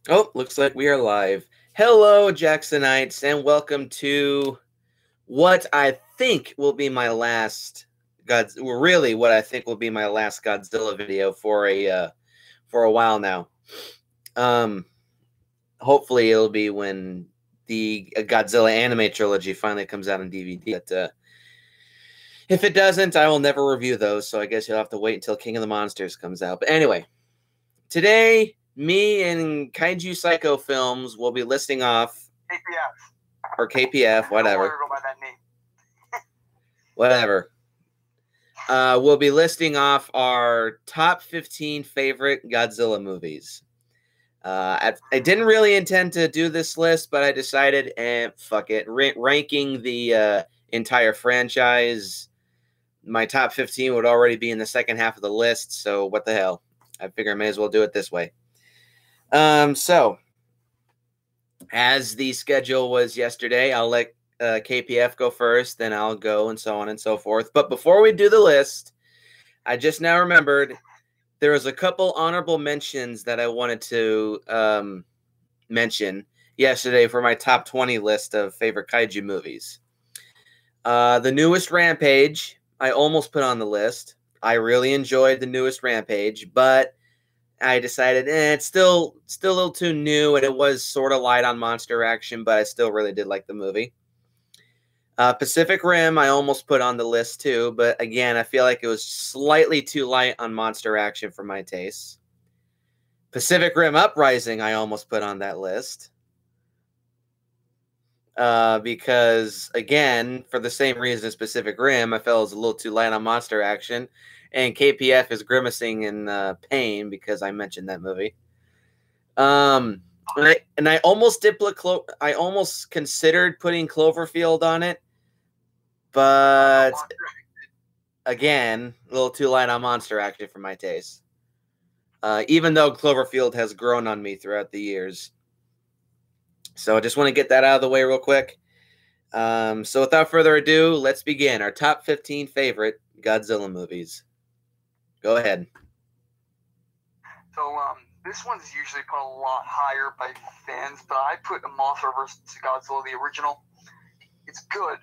Oh, looks like we are live. Hello, Jacksonites, and welcome to what I think will be my last what I think will be my last Godzilla video for a while now. Um, Hopefully it'll be when the Godzilla anime trilogy finally comes out on DVD. But if it doesn't, I will never review those. So I guess you'll have to wait until King of the Monsters comes out. But anyway, today me and Kaiju Psycho Films will be listing off KPF. or KPF, whatever. I don't want to go by that name. Whatever. We'll be listing off our top 15 favorite Godzilla movies. I didn't really intend to do this list, but I decided, fuck it. Ranking the entire franchise, my top 15 would already be in the second half of the list, so what the hell? I figure I may as well do it this way. So, as the schedule was yesterday, I'll let KPF go first, then I'll go, and so on and so forth. But before we do the list, I just now remembered there was a couple honorable mentions that I wanted to mention yesterday for my top 20 list of favorite kaiju movies. The newest Rampage, I almost put on the list. I really enjoyed the newest Rampage, but I decided it's still a little too new, and it was sort of light on monster action, but I still really did like the movie. Pacific Rim, I almost put on the list too, but again, I feel like it was slightly too light on monster action for my tastes. Pacific Rim Uprising, I almost put on that list. Because, again, for the same reason as Pacific Rim, I felt it was a little too light on monster action, and KPF is grimacing in pain because I mentioned that movie. And I almost did I almost considered putting Cloverfield on it, but again, a little too light on monster action for my taste. Even though Cloverfield has grown on me throughout the years. So I just want to get that out of the way real quick. So without further ado, let's begin our top 15 favorite Godzilla movies. Go ahead. So, this one's usually put a lot higher by fans, but I put Mothra vs. Godzilla, the original. It's good.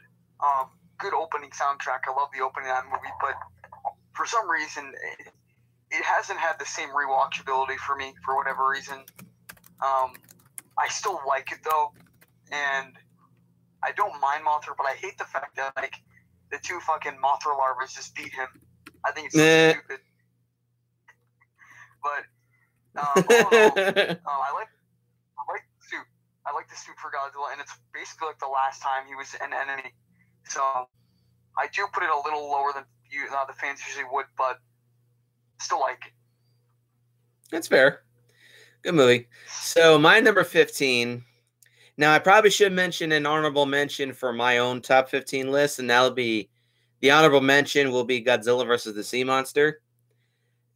Good opening soundtrack. I love the opening of that movie, but for some reason, it hasn't had the same rewatchability for me for whatever reason. I still like it though, and I don't mind Mothra, but I hate the fact that like the two fucking Mothra larvae just beat him. I think it's so stupid. But all in all, I like the suit. I like the suit for Godzilla, and it's basically like the last time he was an enemy. So I do put it a little lower than the fans usually would, but still like it. That's fair. Good movie. So my number 15. Now I probably should mention an honorable mention for my own top 15 list, and that'll be the honorable mention will be Godzilla versus the Sea Monster.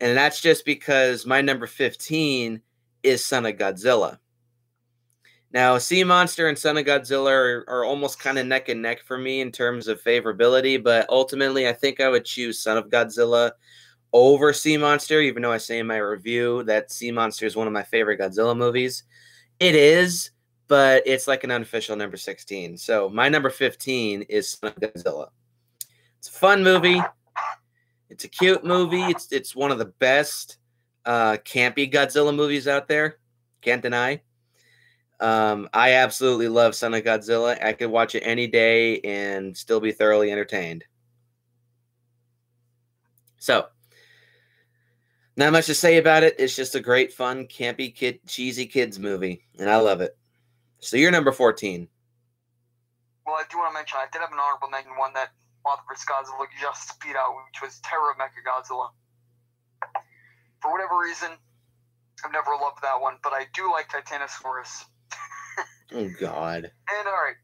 And that's just because my number 15 is Son of Godzilla. Now, Sea Monster and Son of Godzilla are almost kind of neck and neck for me in terms of favorability, but ultimately I think I would choose Son of Godzilla over Sea Monster, even though I say in my review that Sea Monster is one of my favorite Godzilla movies. It is, but it's like an unofficial number 16. So my number 15 is Son of Godzilla. It's a fun movie. It's a cute movie. It's one of the best campy Godzilla movies out there. Can't deny. I absolutely love Son of Godzilla. I could watch it any day and still be thoroughly entertained. So, not much to say about it. It's just a great, fun, campy, cheesy kids movie, and I love it. So you're number 14. Well, I do want to mention, I did have an honorable mention, one that Mothra vs. Godzilla just beat out, which was Terror of Mechagodzilla. For whatever reason, I've never loved that one, but I do like Titanosaurus. Oh, God. And, alright.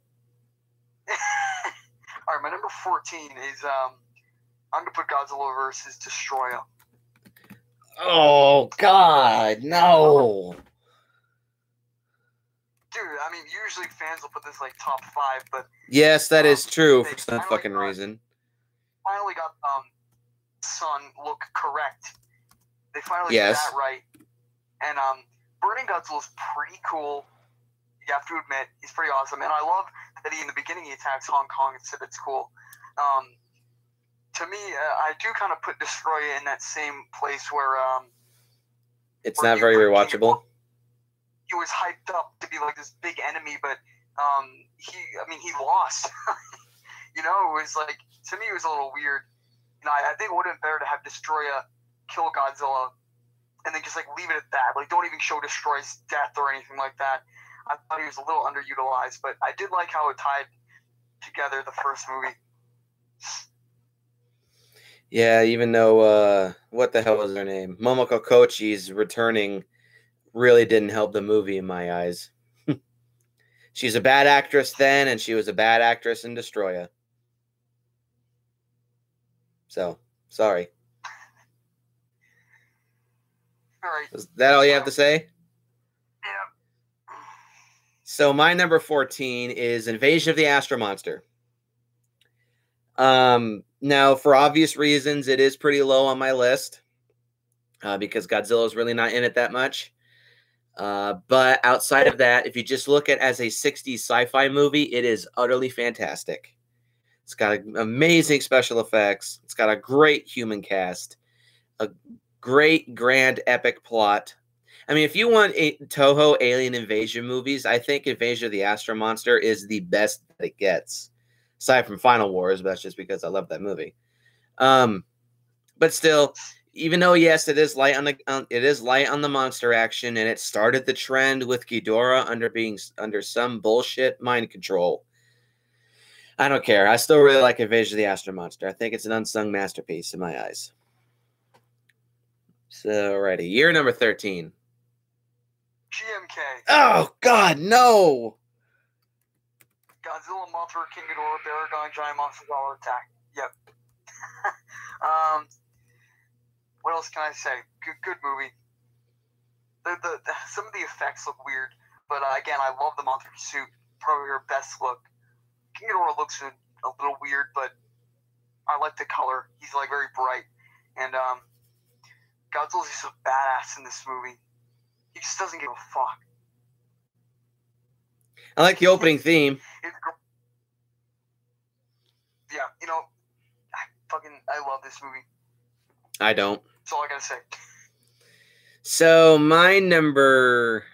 Alright, my number 14 is, I'm going to put Godzilla vs. Destroyer. Oh, God, no. Dude, I mean, usually fans will put this, like, top 5, but... Yes, that is true for some fucking reason. Finally got, Sun look correct. They finally did that right. And, Burning Godzilla is pretty cool. You have to admit, he's pretty awesome. And I love that in the beginning he attacks Hong Kong and said it's cool. To me, I do kind of put Destroyer in that same place where it's not very rewatchable. He was hyped up to be like this big enemy, but he lost. You know, it was like, to me, it was a little weird. You know, I think it would have been better to have Destroyer kill Godzilla and then just like leave it at that. Like, don't even show Destroyer's death or anything like that. I thought he was a little underutilized, but I did like how it tied together the first movie. Yeah, even though what the hell was her name? Momoko Kochi's returning really didn't help the movie in my eyes. She's a bad actress then, and she was a bad actress in Destroyer. So, sorry. All right. Is that all you have to say? Yeah. So my number 14 is Invasion of the Astro Monster. Now, for obvious reasons, it is pretty low on my list because Godzilla is really not in it that much. But outside of that, if you just look at it as a 60s sci-fi movie, it is utterly fantastic. It's got amazing special effects. It's got a great human cast, a great grand epic plot. I mean, if you want Toho alien invasion movies, I think Invasion of the Astro Monster is the best that it gets. Aside from Final Wars, but that's just because I love that movie. But still, even though yes, it is light on the monster action, and it started the trend with Ghidorah under some bullshit mind control. I don't care. I still really like Invasion of the Astro Monster. I think it's an unsung masterpiece in my eyes. So, alrighty, year number 13. GMK. Oh God, no! Godzilla, Mothra, King Ghidorah, Baragon, Giant Monsters all attack. Yep. What else can I say? Good movie. Some of the effects look weird, but again, I love the Mothra suit. Probably her best look. King Ghidorah looks a little weird, but I like the color. He's like very bright, and Godzilla's just a badass in this movie. He just doesn't give a fuck. I like the opening theme. Yeah, you know, I love this movie. I don't. That's all I gotta say. So my number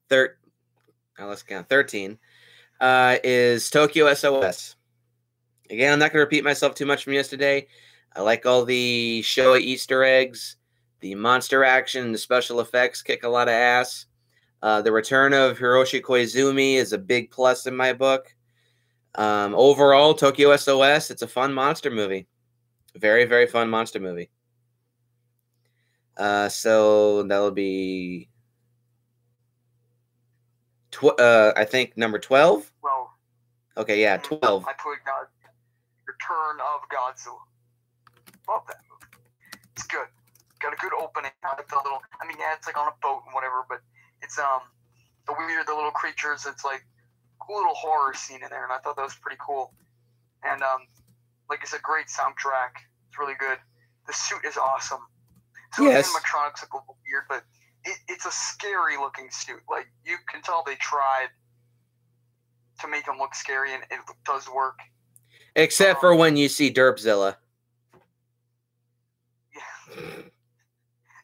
13 is Tokyo SOS. Again, I'm not going to repeat myself too much from yesterday. I like all the Showa Easter eggs, the monster action, the special effects kick a lot of ass. The return of Hiroshi Koizumi is a big plus in my book. Overall, Tokyo SOS, it's a fun monster movie. Very, very fun monster movie. So that'll be, I think, number 12? Well, okay, yeah, 12. I put Return of Godzilla. Love that movie. It's good. Got a good opening. I like the little, it's like on a boat and whatever, but it's the little creatures. It's like a cool little horror scene in there, and I thought that was pretty cool. And like I said, great soundtrack. It's really good. The suit is awesome. So yes. The animatronics look a little weird, but it's a scary looking suit. Like, you can tell they tried to make him look scary, and it does work. Except for when you see Derpzilla. Yeah.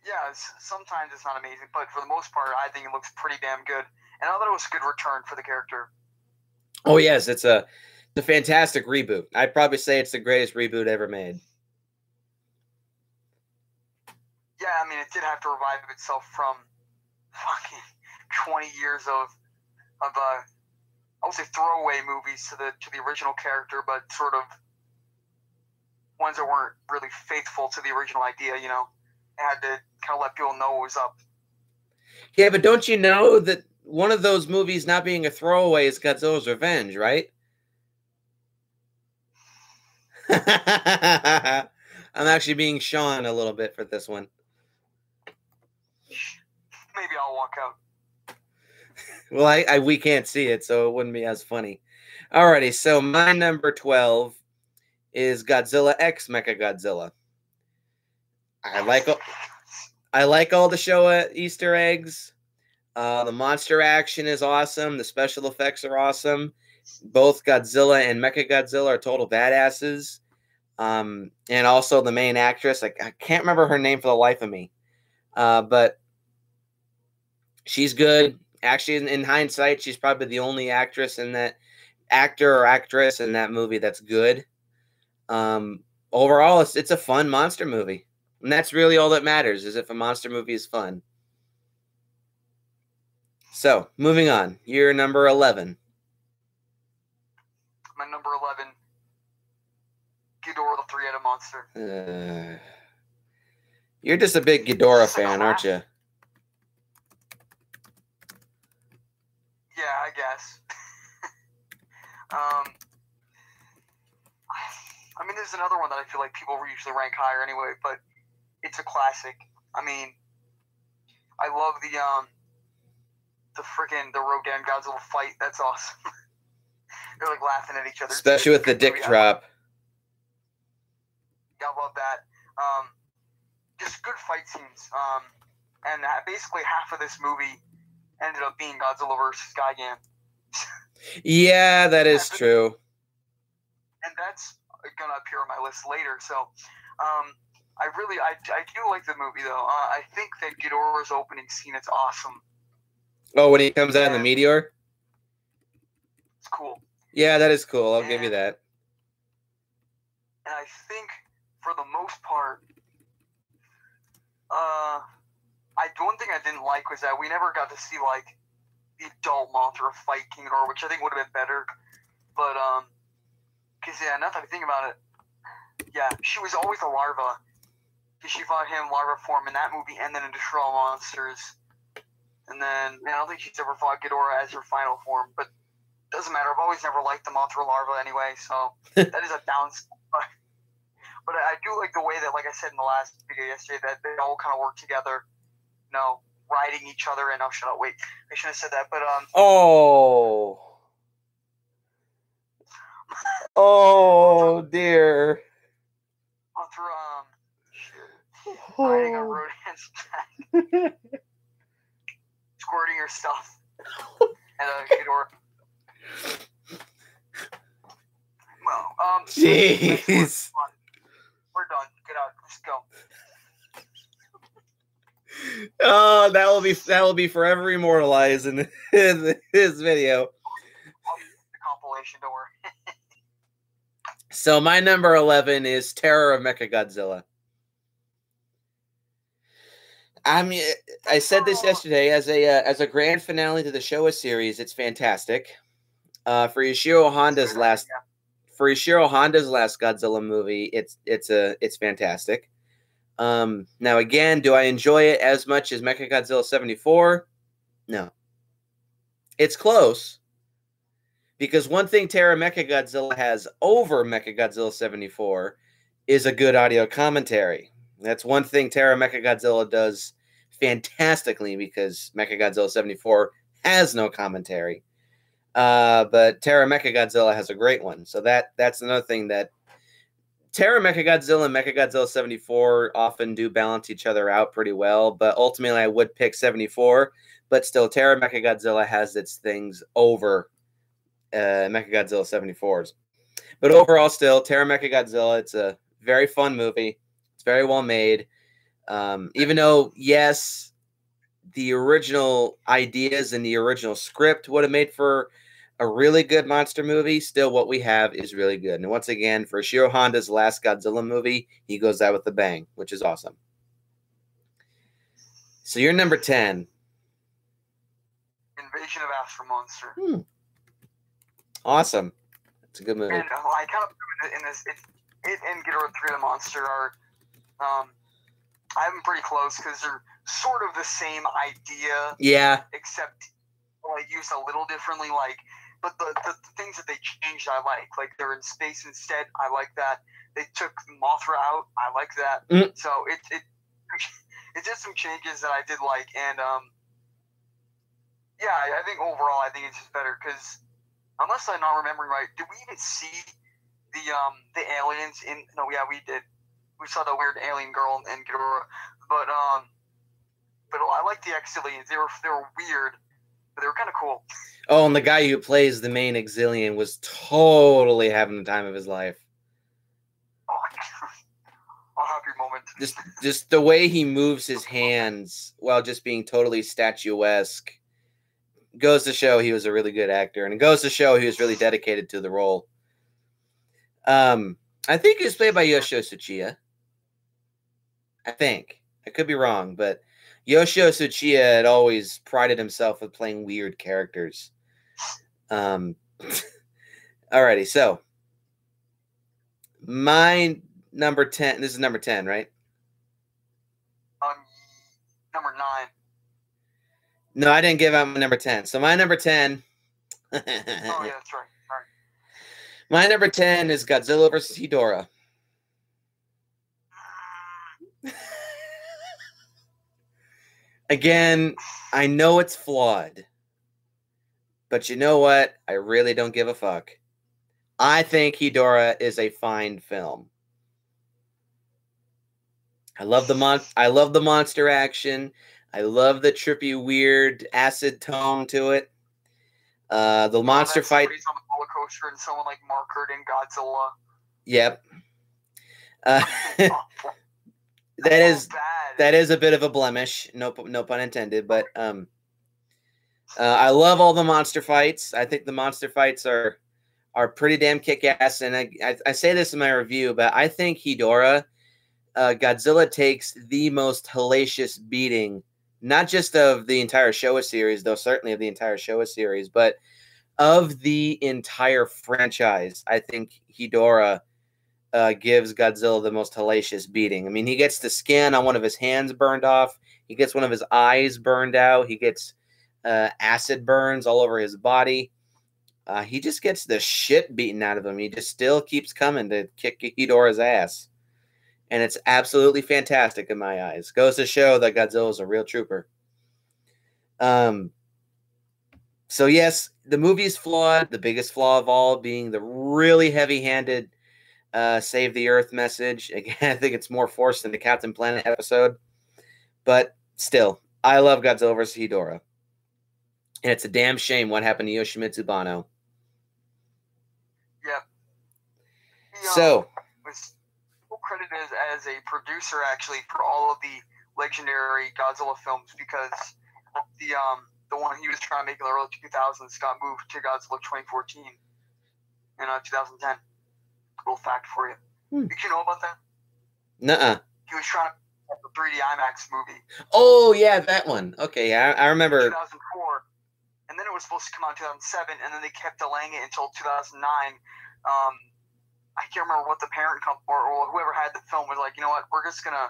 Yeah, sometimes it's not amazing, but for the most part, I think it looks pretty damn good. And I thought it was a good return for the character. Oh, yes, it's a fantastic reboot. I'd probably say it's the greatest reboot ever made. Yeah, it did have to revive itself from fucking 20 years of I would say throwaway movies to the original character, but sort of ones that weren't really faithful to the original idea, you know. It had to kind of let people know what was up. Yeah, but don't you know that one of those movies not being a throwaway is Godzilla's Revenge, right? I'm actually being Sean a little bit for this one. Maybe I'll walk out. Well, we can't see it, so it wouldn't be as funny. Alrighty, so my number 12 is Godzilla X Mechagodzilla. I I like all the show Easter eggs. The monster action is awesome. The special effects are awesome. Both Godzilla and Mechagodzilla are total badasses. And also the main actress, I can't remember her name for the life of me, but she's good. Actually, in hindsight, she's probably the only actor or actress in that movie that's good. Overall, it's a fun monster movie. And that's really all that matters, is if a monster movie is fun. So, moving on. You're number 11. My number 11, Ghidorah the Three-Headed Monster. You're just a big Ghidorah fan, aren't you? Yeah, I guess. I mean, there's another one that I feel like people usually rank higher anyway, but it's a classic. I mean, I love the Rodan Godzilla fight. That's awesome. They're like laughing at each other, especially with the dick drop. I love that. Just good fight scenes. And basically half of this movie ended up being Godzilla versus Gigan. Yeah, that is true. And that's gonna appear on my list later. So, I do like the movie though. I think that Ghidorah's opening scene is awesome. Oh, when he comes out in the meteor? It's cool. Yeah, that is cool. I'll give you that. And I think for the most part, one thing I didn't like was that we never got to see like the adult Mothra fight King Ghidorah, which I think would have been better. But because now that I think about it, yeah, she was always a larva. Because she fought him larva form in that movie, and then in Destroy All Monsters. And then I don't think she's ever fought Ghidorah as her final form, but doesn't matter. I've always never liked the Mothra larva anyway, so that is a downside. But I do like the way that, like I said in the last video yesterday, that they all kind of work together, riding each other. And shut up, wait, I shouldn't have said that, but oh dear. Mothra, riding on Rodan's back, squirting her stuff, and Ghidorah. Well, jeez. We're done. Get out. Let's go. Oh, that will be forever immortalized in this video. The compilation, don't worry. So my number 11 is Terror of Mechagodzilla. I mean, I said this yesterday as a grand finale to the Showa series. It's fantastic. For Yoshiro Honda's last Godzilla movie, it's fantastic. Now again, do I enjoy it as much as Mechagodzilla 74? No. It's close. Because one thing Terror Mechagodzilla has over Mechagodzilla 74 is a good audio commentary. That's one thing Terror Mechagodzilla does fantastically, because Mechagodzilla 74 has no commentary. But Terror Mechagodzilla has a great one. So that's another thing, that Terror Mechagodzilla and Mechagodzilla 74 often do balance each other out pretty well. But ultimately, I would pick 74. But still, Terror Mechagodzilla has its things over Mechagodzilla 74's. But overall, still, Terror Mechagodzilla, it's a very fun movie. It's very well made. Even though, yes, the original ideas and the original script would have made for a really good monster movie, still what we have is really good. And once again, for Ishiro Honda's last Godzilla movie, he goes out with a bang, which is awesome. So you're number 10. Invasion of Astro Monster. Awesome. It's a good movie. And I kind of put it in this. It and Ghidorah 3 the Monster are, I have them pretty close because they're sort of the same idea. Yeah. Except used a little differently. But the things that they changed, I like. Like they're in space instead. I like that. They took Mothra out. I like that. So it did some changes that I did like, and yeah, I think overall I think it's just better because. Unless I'm not remembering right, did we even see the aliens in? No, yeah, we did. We saw the weird alien girl in Ghidorah, but but I like the Exilians. They were weird, but they were kind of cool. Oh, and the guy who plays the main Exilian was totally having the time of his life. Oh my God. A happy moment. Just the way he moves his hands while just being totally statuesque goes to show he was a really good actor, and it goes to show he was really dedicated to the role. I think he was played by Yoshio Tsuchiya. I think. I could be wrong, but Yoshio Tsuchiya had always prided himself with playing weird characters. Alrighty, so my number 10. This is number 10, right? Number 9. No, I didn't give out my number 10. So my number 10. Oh, yeah, that's right. All right. My number 10 is Godzilla vs. Ghidorah. Again, I know it's flawed, but you know what? I really don't give a fuck. I think Ghidorah is a fine film. I love the monster action. I love the trippy, weird acid tone to it. The monster fight. On the roller coaster and someone like Mark Hurt in Godzilla. Yep. That is a bit of a blemish. No pun intended. But I love all the monster fights. I think the monster fights are pretty damn kick-ass. And I say this in my review, but I think Ghidorah, Godzilla takes the most hellacious beating, not just of the entire Showa series, though certainly of the entire Showa series, but of the entire franchise. I think Ghidorah gives Godzilla the most hellacious beating. I mean, he gets the skin on one of his hands burned off. He gets one of his eyes burned out. He gets acid burns all over his body. He just gets the shit beaten out of him. He just still keeps coming to kick Ghidorah's ass. And it's absolutely fantastic in my eyes. Goes to show that Godzilla is a real trooper. So yes, the movie is flawed. The biggest flaw of all being the really heavy-handed Save the Earth message. Again, I think it's more forced than the Captain Planet episode. But still, I love Godzilla vs. Ghidorah. And it's a damn shame what happened to Yoshimitsu Banno. Yep. So was credited as a producer actually for all of the legendary Godzilla films because the one he was trying to make in the early 2000s got moved to Godzilla 2014 in 2010. Cool fact for you. Did you know about that? Nuh-uh. He was trying to make the 3D IMAX movie. Oh, yeah, that one. Okay, yeah, I remember. 2004. And then it was supposed to come out in 2007, and then they kept delaying it until 2009. I can't remember what the parent company or whoever had the film was like, you know what, we're just going to,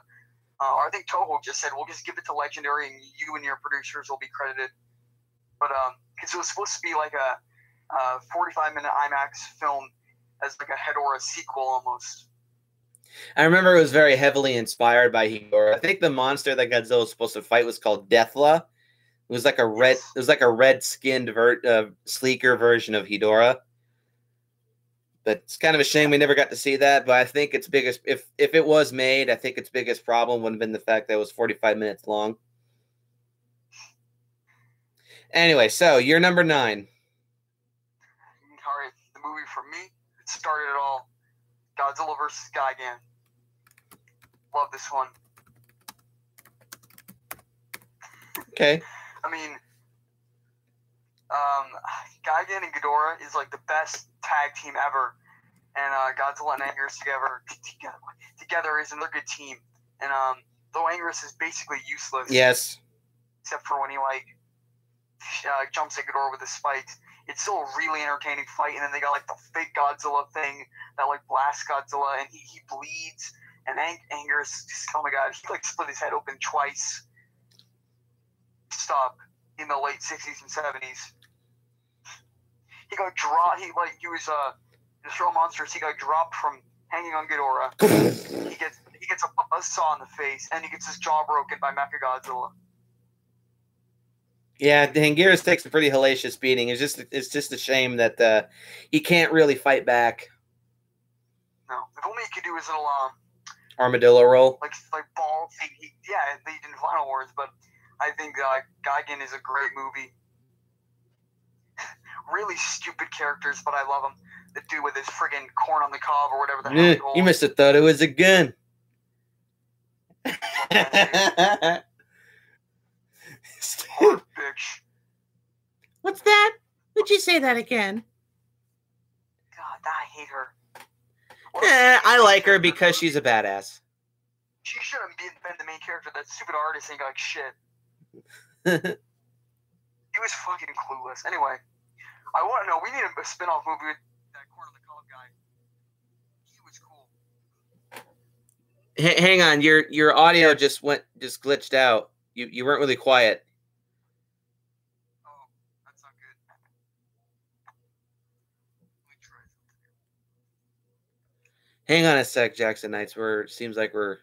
I think Toho just said, we'll just give it to Legendary and you and your producers will be credited. But because it was supposed to be like a 45-minute IMAX film as like a Hedorah sequel almost. I remember it was very heavily inspired by Ghidorah. I think the monster that Godzilla was supposed to fight was called Deathla. It was like a red, It was like a red-skinned, sleeker version of Ghidorah. But it's kind of a shame we never got to see that. But I think its biggest, if it was made, I think its biggest problem would have been the fact that it was 45 minutes long. Anyway, so you're number 9. All right, the movie for me, it started it all. Godzilla vs. Gigan. Love this one. Okay. I mean, Gigan and Ghidorah is like the best tag team ever, and Godzilla and Anguirus together is another good team. And though Anguirus is basically useless, yes, except for when he jumps at Ghidorah with his spikes, it's still a really entertaining fight. And then they got like the fake Godzilla thing that like blasts Godzilla, and he bleeds. And Anguirus, oh my god, he like split his head open twice. Stop. In the late 60s and 70s. He got dropped. He was Destroy Monsters. He got dropped from hanging on Ghidorah. he gets a buzzsaw in the face, and he gets his jaw broken by Mechagodzilla. Yeah, Anguirus takes a pretty hellacious beating. It's just a shame that he can't really fight back. No, if only he could do his little armadillo roll. Like ball thing. They did in Final Wars, but I think Gigan is a great movie. Really stupid characters, but I love them. The dude with his friggin' corn on the cob or whatever the hell he holds. You must have thought it was a gun. Hard bitch. What's that? Would you say that again? God, I hate her. I like her because she's a badass. She shouldn't been the main character. That stupid artist ain't got like shit. He was fucking clueless. Anyway, I want to know. We need a spin-off movie with that corn on the cob guy. He was cool. Hang on, your audio just glitched out. You weren't really quiet. Oh, that's not good. Let me try something. Hang on a sec, Jackson Knights. Seems like we're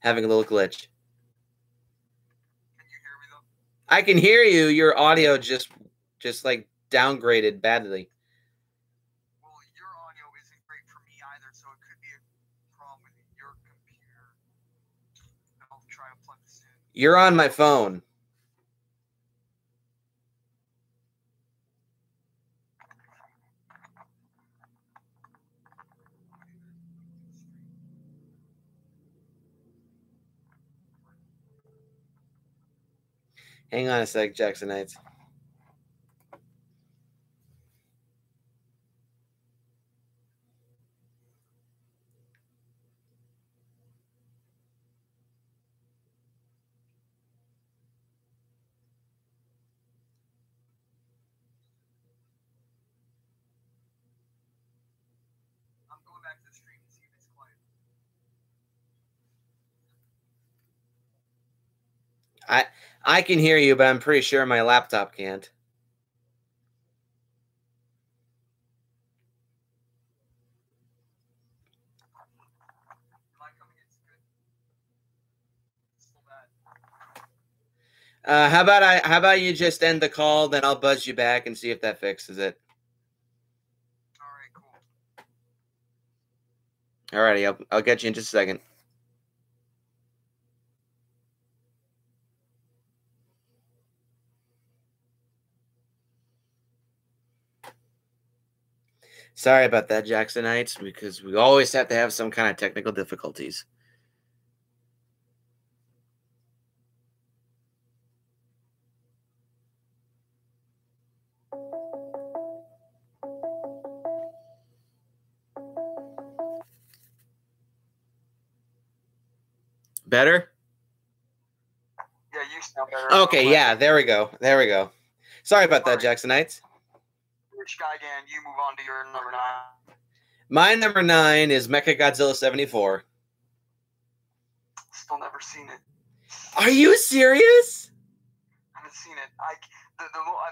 having a little glitch. Can you hear me though? I can hear you. Your audio just like downgraded badly. Well, your audio isn't great for me either, so it could be a problem with your computer. I'll try to plug this in. You're on my phone. Hang on a sec, Jackson Knights. I'm going back to the stream to see if it's quiet. I can hear you, but I'm pretty sure my laptop can't. Am I coming in good? Still bad. How about you just end the call, then I'll buzz you back and see if that fixes it. All right, cool. Alrighty, I'll get you in just a second. Sorry about that, Jacksonites, because we always have to have some kind of technical difficulties. Better? Yeah, you sound better. Okay, yeah, there we go. There we go. Sorry about that, Jacksonites. Rich Gigan, you move on to your number 9. My number 9 is Mechagodzilla 74. Still never seen it. Are you serious? I haven't seen it. I'm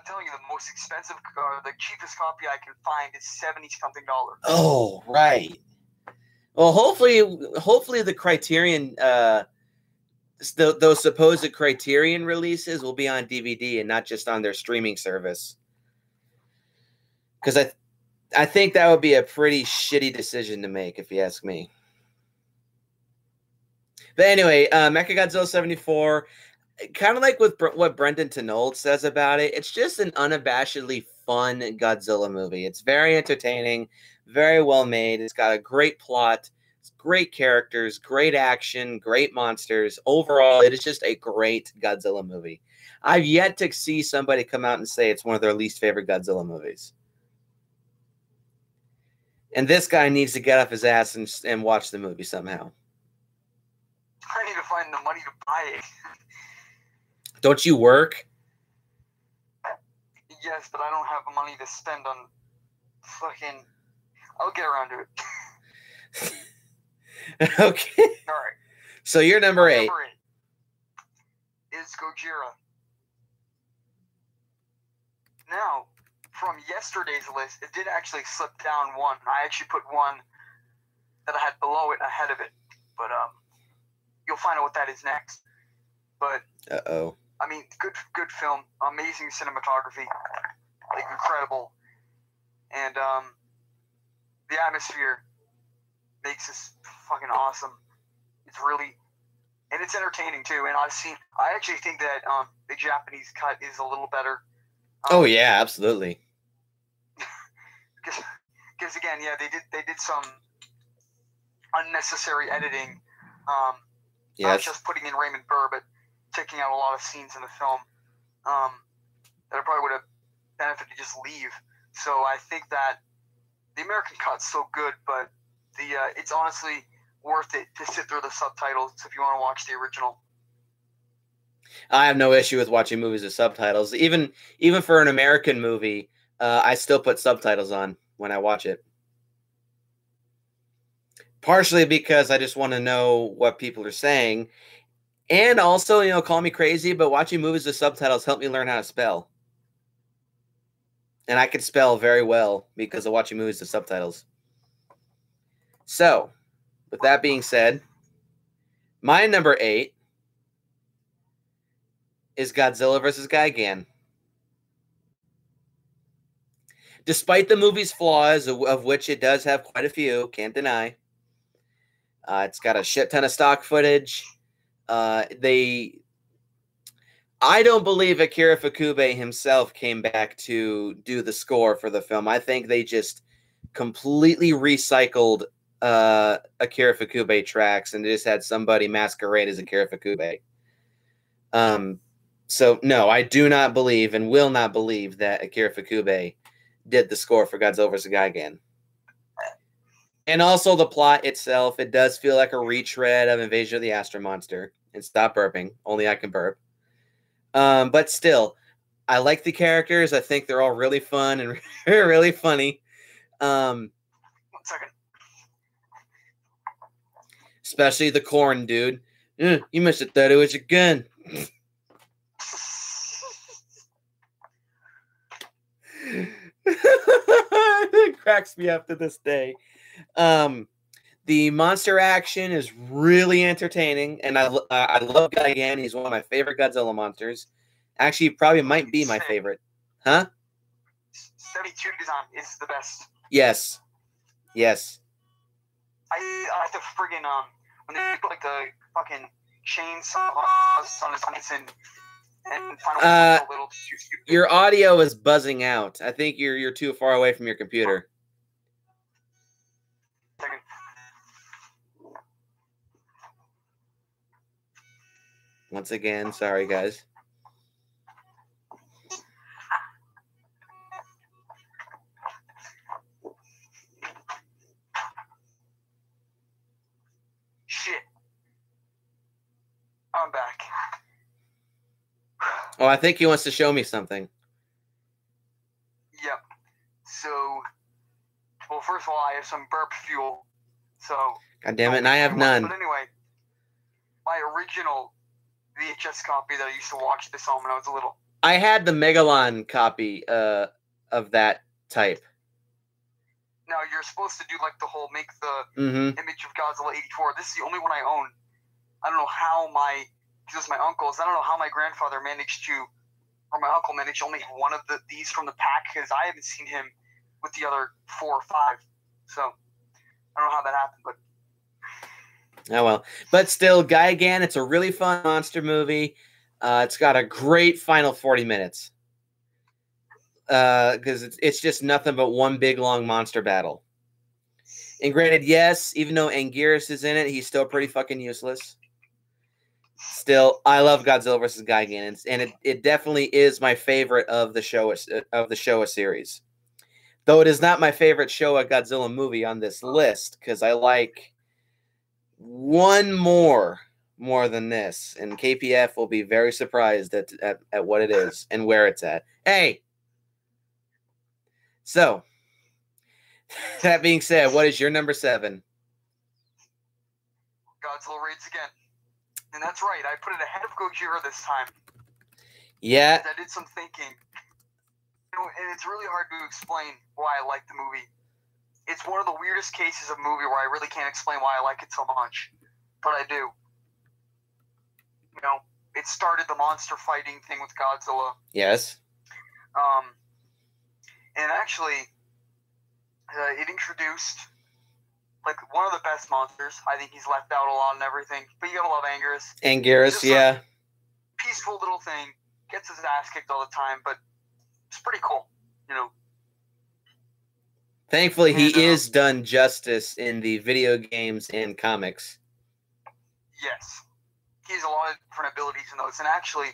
telling you, the most expensive, the cheapest copy I can find is $70-something. Oh, right. Well, hopefully the Criterion, those supposed Criterion releases will be on DVD and not just on their streaming service. Because I think that would be a pretty shitty decision to make, if you ask me. But anyway, Mechagodzilla 74, kind of like with what Brendan Tenold says about it, it's just an unabashedly fun Godzilla movie. It's very entertaining, very well made. It's got a great plot, it's great characters, great action, great monsters. Overall, it is just a great Godzilla movie. I've yet to see somebody come out and say it's one of their least favorite Godzilla movies. And this guy needs to get off his ass and watch the movie somehow. I need to find the money to buy it. Don't you work? Yes, but I don't have money to spend on fucking... I'll get around to it. Okay. All right. So you're number 8. Number 8 is Gojira. Now, from yesterday's list, it did actually slip down one. I actually put one that I had below it ahead of it. But you'll find out what that is next. But I mean, good film, amazing cinematography, like incredible, and the atmosphere makes this fucking awesome. It's really and it's entertaining too. And I actually think that the Japanese cut is a little better. Oh yeah, absolutely. Because again, yeah, they did some unnecessary editing. Not just putting in Raymond Burr, but taking out a lot of scenes in the film that I probably would have benefited to just leave. So I think that the American cut's so good, but it's honestly worth it to sit through the subtitles if you want to watch the original. I have no issue with watching movies with subtitles. Even for an American movie, I still put subtitles on when I watch it. Partially because I just want to know what people are saying. And also, call me crazy, but watching movies with subtitles helped me learn how to spell. And I can spell very well because of watching movies with subtitles. So, with that being said, my number 8 is Godzilla vs. Gigan. Despite the movie's flaws, of which it does have quite a few, can't deny. It's got a shit ton of stock footage. I don't believe Akira Ifukube himself came back to do the score for the film. I think they just completely recycled Akira Ifukube tracks and just had somebody masquerade as Akira Ifukube. So no, I do not believe and will not believe that Akira Ifukube did the score for Godzilla vs. Gigan. And also the plot itself, it does feel like a retread of Invasion of the Astro Monster. And stop burping. Only I can burp. But still, I like the characters. I think they're all really fun and really funny. 1 second. Especially the corn dude. You must have thought it was a gun. It cracks me up to this day. The monster action is really entertaining, and I love Gigan. He's one of my favorite Godzilla monsters. Actually, probably might be my favorite. Huh? 72 design is the best. Yes. I like the friggin' when they put like the fucking chainsaw on his hands and final little. Your audio is buzzing out. I think you're too far away from your computer. Once again, sorry guys. Shit. I'm back. Oh, I think he wants to show me something. Yep. So, well, first of all, I have some burp fuel. So. God damn it, and I have none. But anyway, my original VHS copy that I used to watch this on when I was little. I had the Megalon copy of that type. Now, you're supposed to do like the whole make the image of Godzilla 84. This is the only one I own. I don't know how because my uncles, I don't know how my grandfather managed to, or my uncle managed to only have one of these from the pack because I haven't seen him with the other 4 or 5. So, I don't know how that happened, but. Oh, well. But still, Gigan, it's a really fun monster movie. It's got a great final 40 minutes. Because it's just nothing but one big, long monster battle. And granted, yes, even though Anguirus is in it, he's still pretty fucking useless. Still, I love Godzilla vs. Gigan, and it definitely is my favorite of the Showa series. Though it is not my favorite Showa Godzilla movie on this list, because I like one more than this, and KPF will be very surprised at what it is and where it's at. Hey! So, that being said, what is your number 7? Godzilla Raids Again. And that's right, I put it ahead of Gojira this time. Yeah. I did some thinking. And it's really hard to explain why I like the movie. It's one of the weirdest cases of movie where I really can't explain why I like it so much. But I do. It started the monster fighting thing with Godzilla. Yes. And actually, it introduced like one of the best monsters. I think he's left out a lot and everything, but you gotta love Anguirus. Anguirus, yeah. Peaceful little thing, gets his ass kicked all the time, but it's pretty cool, you know. Thankfully, he is done justice in the video games and comics. Yes. He has a lot of different abilities in those. And actually,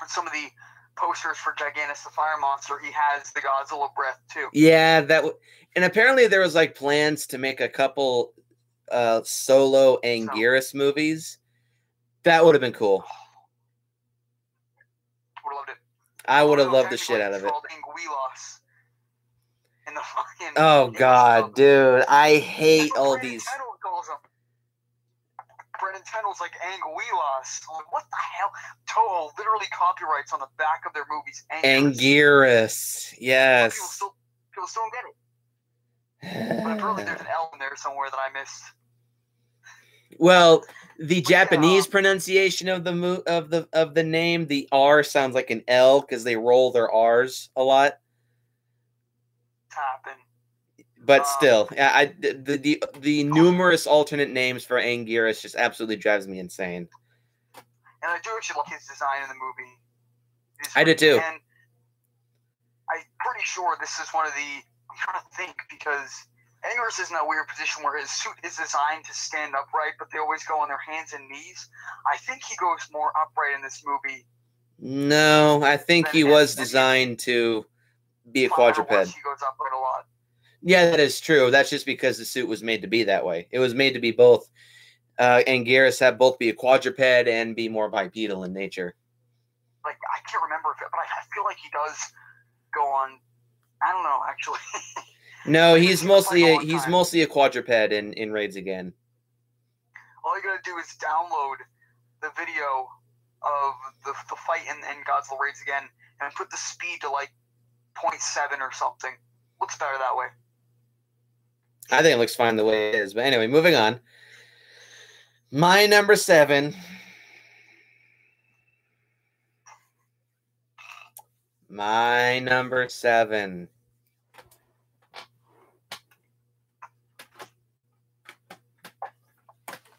in some of the posters for Gigantus the Fire Monster, he has the Godzilla breath, too. Yeah, and apparently there was, like, plans to make a couple solo Anguirus movies. That would have been cool. Would have loved it. I would have loved the shit out of it. Called Anguilas. In the fucking oh God, dude! I hate all these. Brendan Tennant's like Anguilas. Like, what the hell? Toho literally copyrights on the back of their movies. Anguirus, yes. People still don't get it. But apparently there's an L in there somewhere that I missed. Well, the Japanese pronunciation of the name, the R sounds like an L because they roll their R's a lot. Happen. But still, the numerous alternate names for Anguirus just absolutely drives me insane. And I do actually like his design in the movie. I do too. And I'm pretty sure this is one of the. I'm trying to think because Anguirus is in that weird position where his suit is designed to stand upright, but they always go on their hands and knees. I think he goes more upright in this movie. No, I think he was designed to be a quadruped. He goes upright a lot. Yeah, that is true. That's just because the suit was made to be that way. It was made to be both. Anguirus had both be a quadruped and be more bipedal in nature. Like, I can't remember if it, but I feel like he does go on. I don't know, actually. No, he's mostly a quadruped in Raids Again. All you gotta do is download the video of the fight in Godzilla Raids Again and put the speed to like 0.7 or something. Looks better that way. I think it looks fine the way it is. But anyway, moving on. My number 7. My number 7.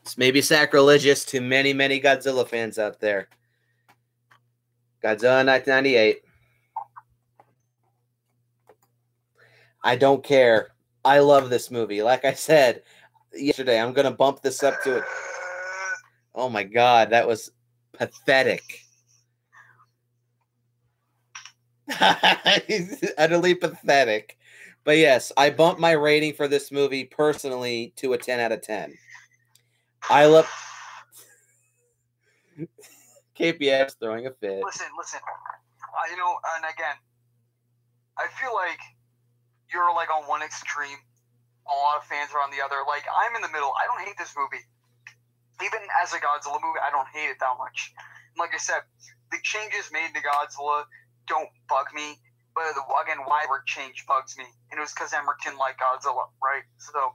This may be sacrilegious to many, many Godzilla fans out there. Godzilla 1998. I don't care. I love this movie. Like I said yesterday, I'm going to bump this up to it. Oh my God, that was pathetic. Utterly pathetic. But yes, I bumped my rating for this movie personally to a 10 out of 10. I love... KPS throwing a fit. Listen. You know, and again, I feel like you're like on one extreme. A lot of fans are on the other. Like, I'm in the middle. I don't hate this movie. Even as a Godzilla movie, I don't hate it that much. Like I said, the changes made to Godzilla don't bug me. But again, why the change bugs me. And it was because Emmerich didn't like Godzilla, right? So,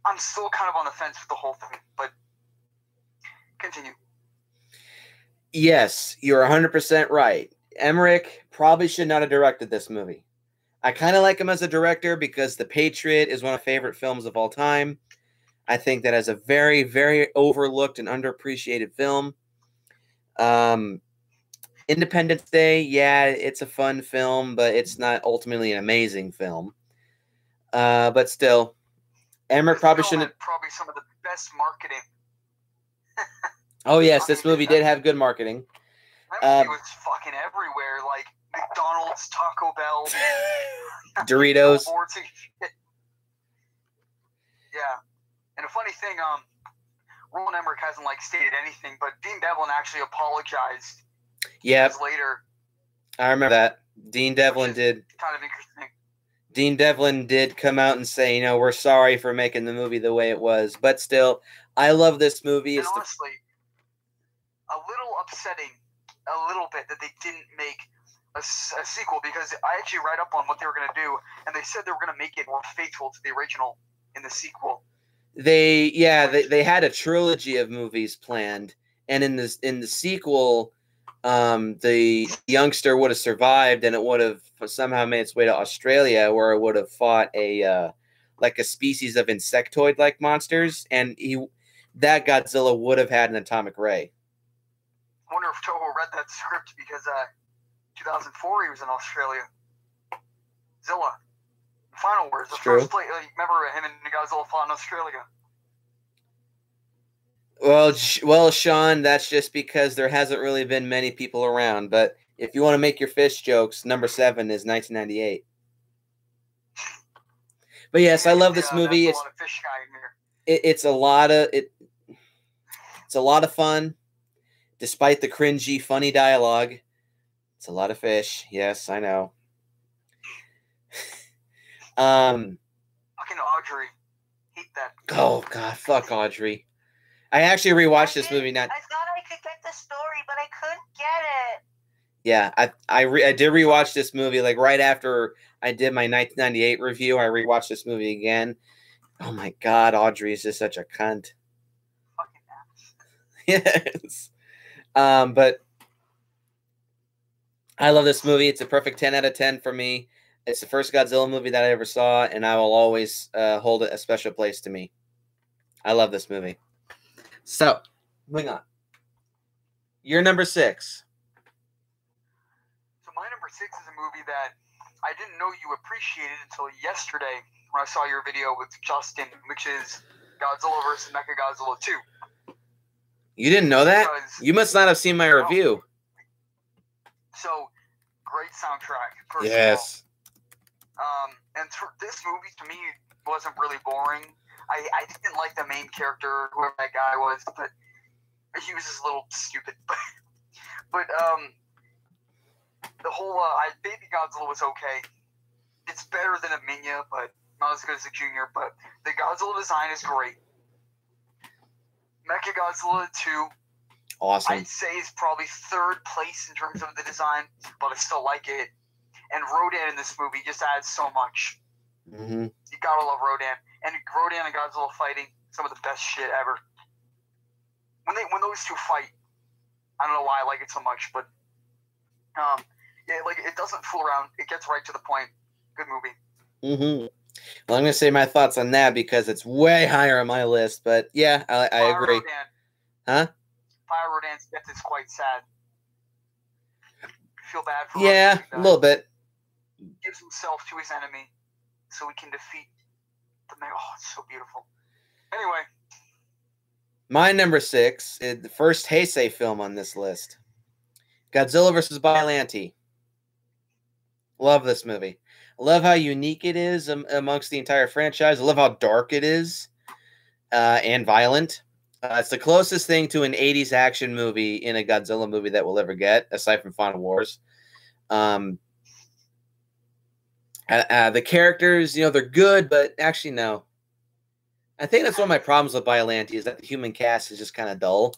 I'm still kind of on the fence with the whole thing. But, continue. Yes, you're 100% right. Emmerich probably should not have directed this movie. I kind of like him as a director because The Patriot is one of my favorite films of all time. I think that is a very, very overlooked and underappreciated film. Independence Day, yeah, it's a fun film, but it's not ultimately an amazing film. But still, Emmerich probably shouldn't have... Probably some of the best marketing. Oh, yes, this movie did have good marketing. That movie was fucking everywhere, like McDonald's, Taco Bell, Doritos. Yeah, and a funny thing, Roland Emmerich hasn't like stated anything, but Dean Devlin actually apologized. Yep. Later. I remember that. Dean Devlin did. Kind of interesting. Dean Devlin did come out and say, you know, we're sorry for making the movie the way it was, but still, I love this movie. And honestly, a little upsetting. A little bit that they didn't make a sequel because I actually read up on what they were going to do, and they said they were going to make it more faithful to the original in the sequel. They had a trilogy of movies planned, and in the sequel, the youngster would have survived, and it would have somehow made its way to Australia, where it would have fought a like a species of insectoid-like monsters, and that Godzilla would have had an atomic ray. I wonder if Toho read that script because 2004 he was in Australia. Zilla. Final Wars. The first play. Remember him and Godzilla fought in Australia. Well, Sean, that's just because there hasn't really been many people around. But if you want to make your fish jokes, number 7 is 1998. But yes, I love this movie. It's a lot of fish guy in here. It's a lot of fun, despite the cringy, funny dialogue. It's a lot of fish. Yes, I know. Fucking Audrey. Hate that. Oh God, fuck Audrey. I actually rewatched this movie. I thought I could get the story, but I couldn't get it. Yeah, I did rewatch this movie like right after I did my 1998 review. I rewatched this movie again. Oh my God, Audrey is just such a cunt. Fucking ass. Yes. But I love this movie. It's a perfect 10 out of 10 for me. It's the first Godzilla movie that I ever saw, and I will always hold it a special place to me. I love this movie. So, moving on. Your number 6. So my number 6 is a movie that I didn't know you appreciated until yesterday when I saw your video with Justin, which is Godzilla vs. Mechagodzilla 2. You didn't know that? You must not have seen my review. So, great soundtrack. Yes. And this movie, to me, wasn't really boring. I didn't like the main character, whoever that guy was, but he was just a little stupid. But the whole Baby Godzilla was okay. It's better than a Minya, but not as good as a Junior. But the Godzilla design is great. Mechagodzilla 2, awesome. I'd say is probably 3rd place in terms of the design, but I still like it. And Rodan in this movie just adds so much. Mm-hmm. You gotta love Rodan. And Rodan and Godzilla fighting, some of the best shit ever. When those two fight, I don't know why I like it so much, but yeah, like it doesn't fool around. It gets right to the point. Good movie. Mm-hmm. Well, I'm gonna say my thoughts on that because it's way higher on my list. But yeah, I agree. Rodan. Huh? Fire Rodan's death is quite sad. Feel bad for yeah, a little bit. He gives himself to his enemy so he can defeat the man. Oh, it's so beautiful. Anyway. My number 6 is the first Heisei film on this list. Godzilla vs. Biollante. Love this movie. I love how unique it is amongst the entire franchise. I love how dark it is and violent. It's the closest thing to an 80s action movie in a Godzilla movie that we'll ever get, aside from Final Wars. The characters, they're good, but actually, no. I think that's one of my problems with Biollante is that the human cast is just kind of dull.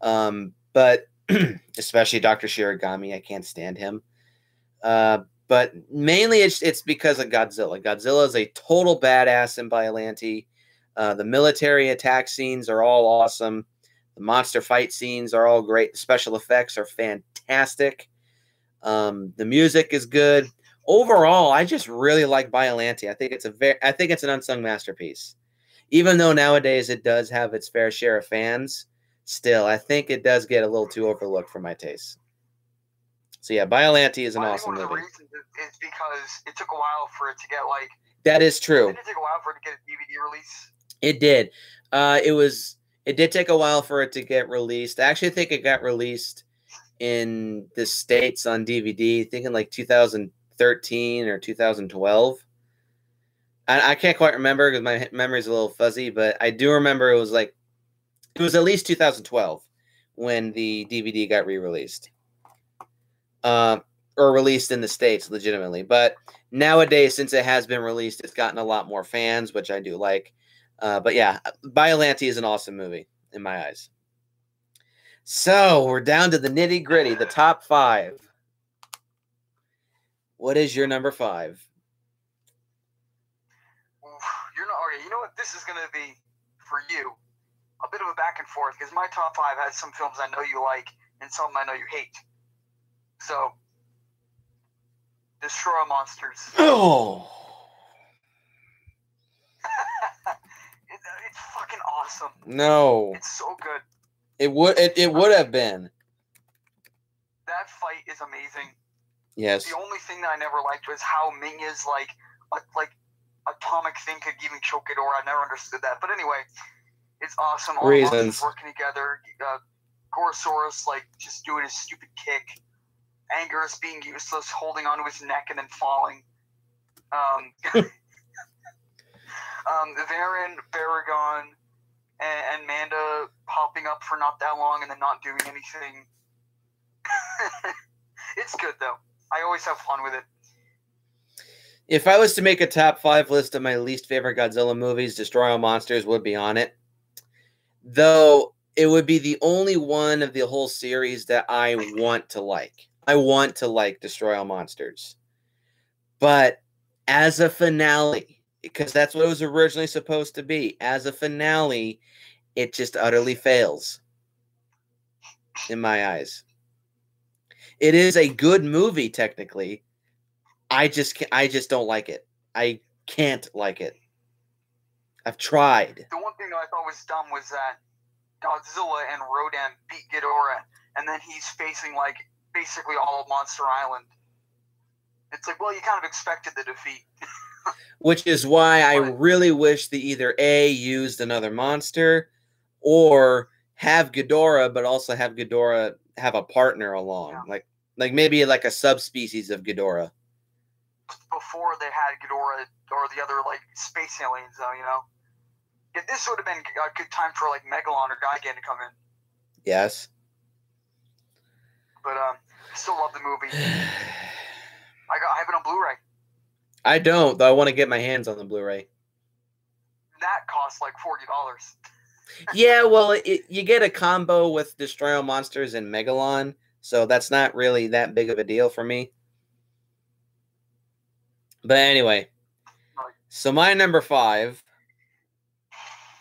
But especially Dr. Shiragami, I can't stand him. But mainly it's because of Godzilla. Godzilla is a total badass in Biollante. The military attack scenes are all awesome. The monster fight scenes are all great. The special effects are fantastic. The music is good. Overall, I just really like Biollante. I think it's an unsung masterpiece. Even though nowadays it does have its fair share of fans, still, I think it does get a little too overlooked for my taste. So yeah, Biollante is an awesome movie. One of the reasons is because it took a while for it to get That is true. Did it take a while for it to get a DVD release? It did. It did take a while for it to get released. I actually think it got released in the States on DVD, I think in 2013 or 2012. I can't quite remember because my memory is a little fuzzy, but I do remember it was at least 2012 when the DVD got re-released. Or released in the States legitimately. But nowadays, since it has been released, it's gotten a lot more fans, which I do like. But yeah, Biollante is an awesome movie in my eyes. So we're down to the nitty gritty, the top 5. What is your number 5? Okay, you know what? This is going to be, for you, a bit of a back and forth, because my top 5 has some films I know you like and some I know you hate. So, Destroy Monsters. Oh. It's fucking awesome. No. It's so good. It would have been. That fight is amazing. Yes. The only thing that I never liked was how Minya's like atomic thing could even choke Ghidorah. I never understood that. But anyway, it's awesome. All the monsters working together. Gorosaurus like just doing his stupid kick. Anguirus being useless, holding onto his neck and then falling. Varen, Baragon, and Manda popping up for not that long and then not doing anything. It's good though. I always have fun with it. If I was to make a top 5 list of my least favorite Godzilla movies, Destroy All Monsters would be on it. Though it would be the only one of the whole series that I want to like. I want to like Destroy All Monsters. But as a finale, because that's what it was originally supposed to be, as a finale, it just utterly fails in my eyes. It is a good movie, technically. I just don't like it. I can't like it. I've tried. The one thing that I thought was dumb was that Godzilla and Rodan beat Ghidorah, and then he's facing like basically all of Monster Island. It's like, well, you kind of expected the defeat. Which is why I really wish they either A, used another monster, or have Ghidorah, but also have Ghidorah have a partner along. Yeah. Like maybe like a subspecies of Ghidorah. Before they had Ghidorah or the other like space aliens, though, you know? Yeah, this would have been a good time for like Megalon or Gigan to come in. Yes. But I still love the movie. I have it on Blu-ray. I don't, though I want to get my hands on the Blu-ray. That costs like $40. Yeah, well, you get a combo with Destroy All Monsters and Megalon, so that's not really that big of a deal for me. But anyway, so my number 5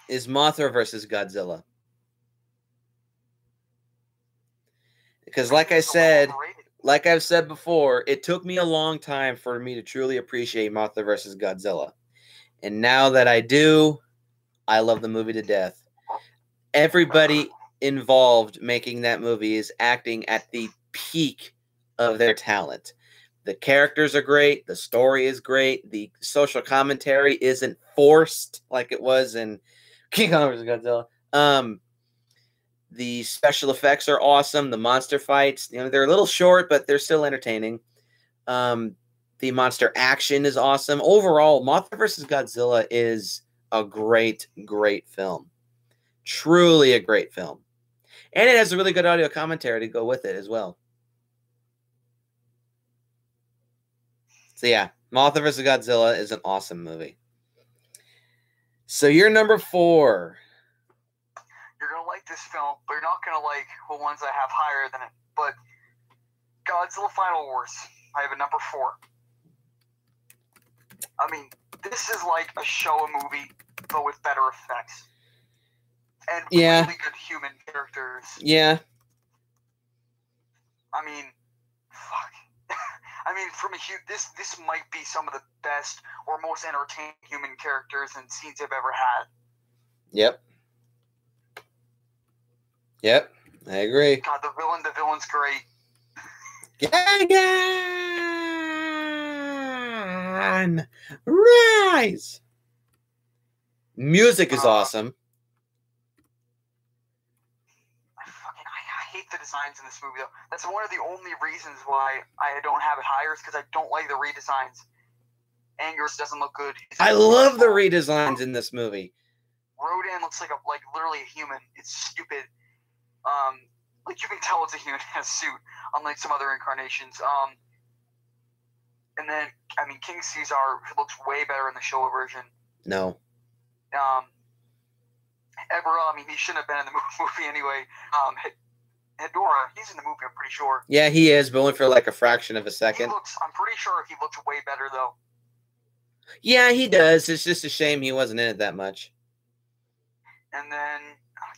is Mothra versus Godzilla. Because like I've said before, it took me a long time for me to truly appreciate Mothra versus Godzilla. And now that I do, I love the movie to death. Everybody involved making that movie is acting at the peak of their talent. The characters are great. The story is great. The social commentary isn't forced like it was in King Kong vs. Godzilla. The special effects are awesome. The monster fights, they're a little short, but they're still entertaining. The monster action is awesome. Overall, Mothra vs. Godzilla is a great, great film. Truly a great film. And it has a really good audio commentary to go with it as well. So yeah, Mothra vs. Godzilla is an awesome movie. So you're number 4. You're going to like this film, but you're not going to like the ones I have higher than it. But Godzilla Final Wars, I have a number 4. I mean, this is like a Showa movie, but with better effects. And really good human characters. Yeah. I mean, fuck. I mean, this might be some of the best or most entertaining human characters and scenes I've ever had. Yep. Yep, I agree. God, the villain's great. Gagan! Rise! Music is awesome. I hate the designs in this movie, though. That's one of the only reasons why I don't have it higher is because I don't like the redesigns. Anguirus doesn't look good. I love the redesigns in this movie. Rodan looks like literally a human. It's stupid. Like you can tell it's a human in a suit, unlike some other incarnations. And then I mean King Caesar looks way better in the Showa version. No. Evera, I mean he shouldn't have been in the movie anyway. Hedorah, he's in the movie, I'm pretty sure. Yeah, he is, but only for like a fraction of a second. I'm pretty sure he looks way better though. Yeah, he does. It's just a shame he wasn't in it that much. And then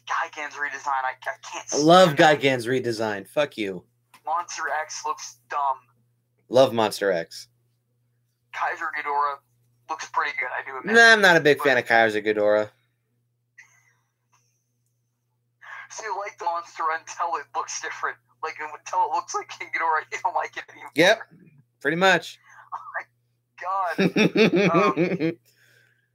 Gigan's redesign, I can't stand I love Gigan's redesign. Fuck you. Monster X looks dumb. Love Monster X. Kaiser Ghidorah looks pretty good, I do admit. Nah, I'm not a big fan of Kaiser Ghidorah. So you like the monster until it looks different. Like, until it looks like King Ghidorah, you don't like it anymore. Yep, pretty much. Oh my god.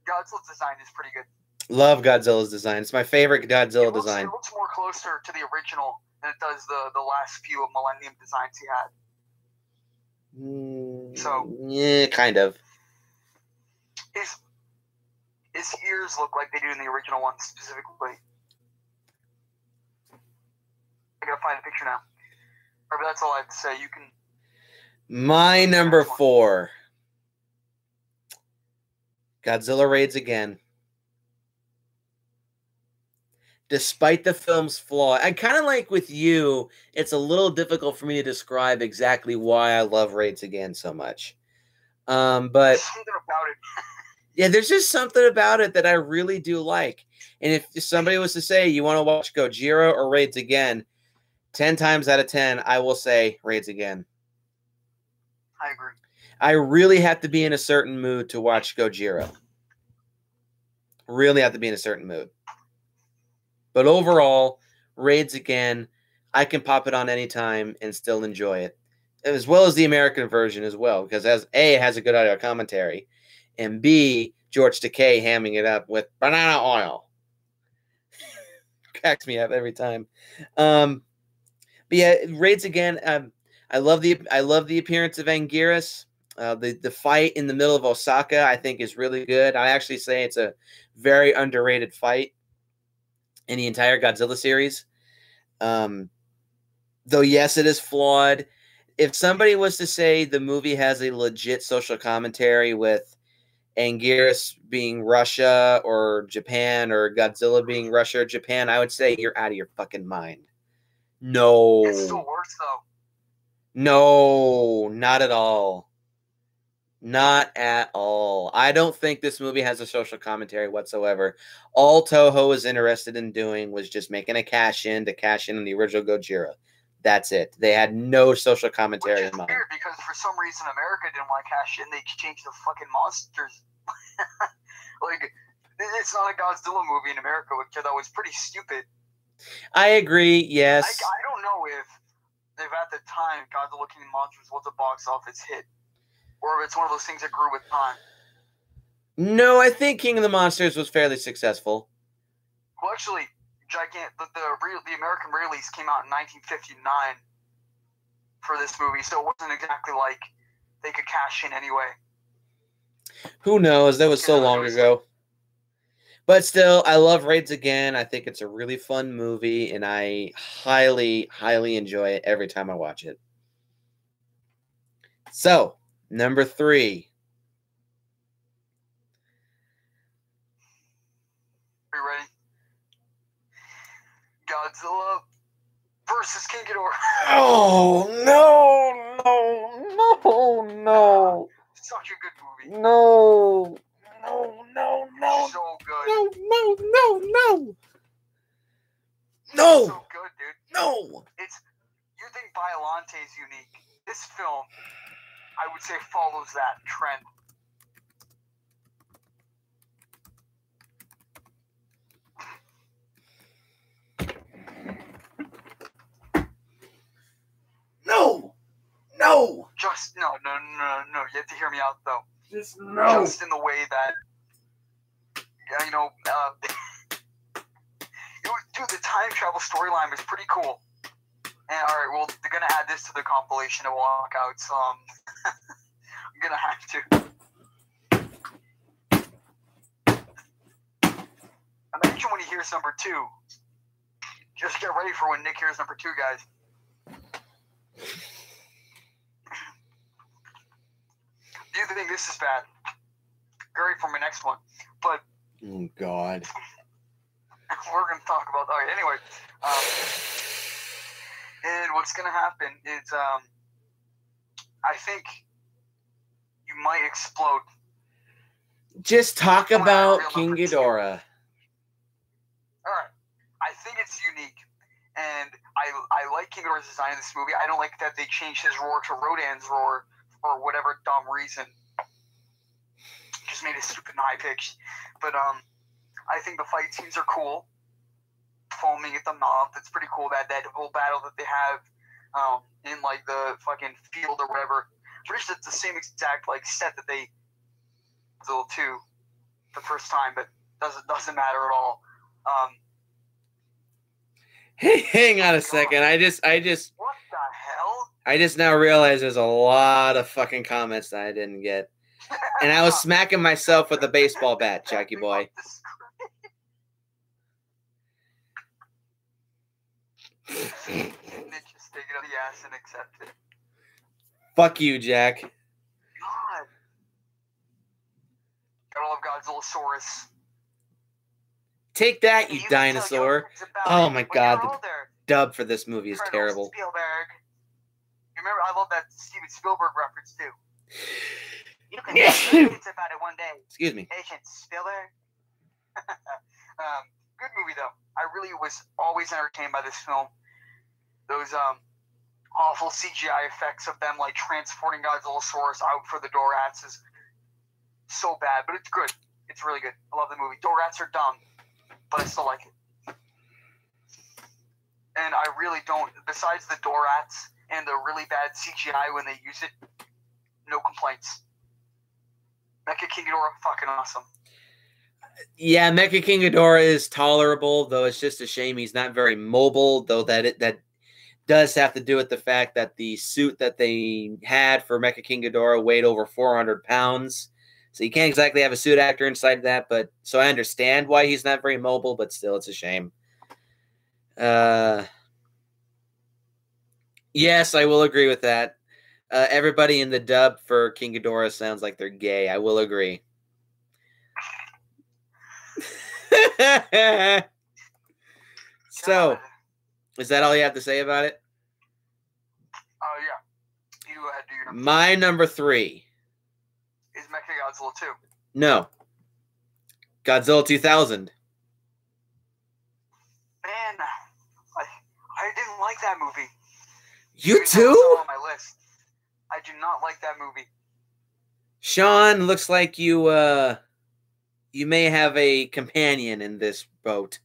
Godzilla's design is pretty good. Love Godzilla's design. It's my favorite Godzilla design. It looks more closer to the original than it does the last few of Millennium designs he had. So yeah, kind of. His ears look like they do in the original one specifically. I gotta find a picture now. But that's all I have to say. You can. My number 4. Godzilla raids again. Despite the film's flaw, I kind of like with you, it's a little difficult for me to describe exactly why I love Raids Again so much. But there's something about it. Yeah, there's just something about it that I really do like. And if somebody was to say, you want to watch Gojira or Raids Again, 10 times out of 10, I will say Raids Again. I agree. I really have to be in a certain mood to watch Gojira. Really have to be in a certain mood. But overall, Raids Again, I can pop it on anytime and still enjoy it. As well as the American version as well. Because as A, it has a good audio commentary. And B, George Takei hamming it up with banana oil. Cracks me up every time. But yeah, Raids Again, I love the appearance of Anguirus. The fight in the middle of Osaka, I think, is really good. I actually say it's a very underrated fight in the entire Godzilla series. Though, yes, it is flawed. If somebody was to say the movie has a legit social commentary with Anguirus being Russia or Japan or Godzilla being Russia or Japan, I would say you're out of your fucking mind. No. It still works, though. No, not at all. Not at all. I don't think this movie has a social commentary whatsoever. All Toho was interested in doing was just making a cash in on the original Gojira. That's it. They had no social commentary in mind. Weird because for some reason America didn't want to cash in. They changed the fucking monsters. Like, it's not a Godzilla movie in America, which that was pretty stupid. I agree. Yes. I don't know if at the time Godzilla King of Monsters was a box office hit, or if it's one of those things that grew with time. No, I think King of the Monsters was fairly successful. Well, actually, the American release came out in 1959 for this movie, so it wasn't exactly like they could cash in anyway. Who knows? That was so long ago. But still, I love Raids Again. I think it's a really fun movie, and I highly, highly enjoy it every time I watch it. So, number 3. Are you ready? Godzilla versus King Ghidorah. Oh, no. Such a good movie. No. So good. No. So good, dude. No. You think Biollante is unique. This film, I would say, follows that trend. No. Just no. You have to hear me out, though. Just no. Just in the way that, dude, the time travel storyline was pretty cool. And all right, well, they're gonna add this to the compilation of walkouts. I'm gonna have to. Imagine when he hears number 2. Just get ready for when Nick hears number 2, guys. Do you think this is bad? Great for my next one, but oh God, we're gonna talk about. All right, anyway, and what's gonna happen is, I think you might explode. Just talk about King Ghidorah. All right, I think it's unique, And I like King Ghidorah's design in this movie. I don't like that they changed his roar to Rodan's roar for whatever dumb reason. Just made it stupid and high pitched. But I think the fight scenes are cool. Foaming at the mouth, it's pretty cool. That whole battle that they have in like the fucking field or whatever. Pretty sure it's the same exact like set that they Godzilla 2 the first time, but doesn't matter at all. Hey, hang on a second. I just what the hell? I just now realized there's a lot of fucking comments that I didn't get. And I was smacking myself with a baseball bat, Jackie boy. Just take it up the ass and accept it. Fuck you, Jack. God. Gotta love Godzillasaurus. Take that, you dinosaur. Oh my god, the dub for this movie is terrible. Spielberg. You remember, I love that Steven Spielberg reference too. You can tell kids about it one day. Excuse me. Agent Spielberg. Good movie though. I really was always entertained by this film. Those awful CGI effects of them like transporting Godzillasaurus out for the Dorats is so bad, but it's good. It's really good. I love the movie. Dorats are dumb, but I still like it. And I really don't, besides the Dorats and the really bad CGI when they use it, no complaints. Mecha King Ghidorah, fucking awesome. Yeah, Mecha King Ghidorah is tolerable, though it's just a shame he's not very mobile, though that does have to do with the fact that the suit that they had for Mecha King Ghidorah weighed over 400 pounds. So you can't exactly have a suit actor inside that, but so I understand why he's not very mobile, but still it's a shame. Yes, I will agree with that. Everybody in the dub for King Ghidorah sounds like they're gay. I will agree. So, is that all you have to say about it? Yeah. You go ahead, do your number. My number 3 is Mechagodzilla 2. No. Godzilla 2000. Man, I didn't like that movie. You too? On my list. I do not like that movie. Sean, looks like you you may have a companion in this boat.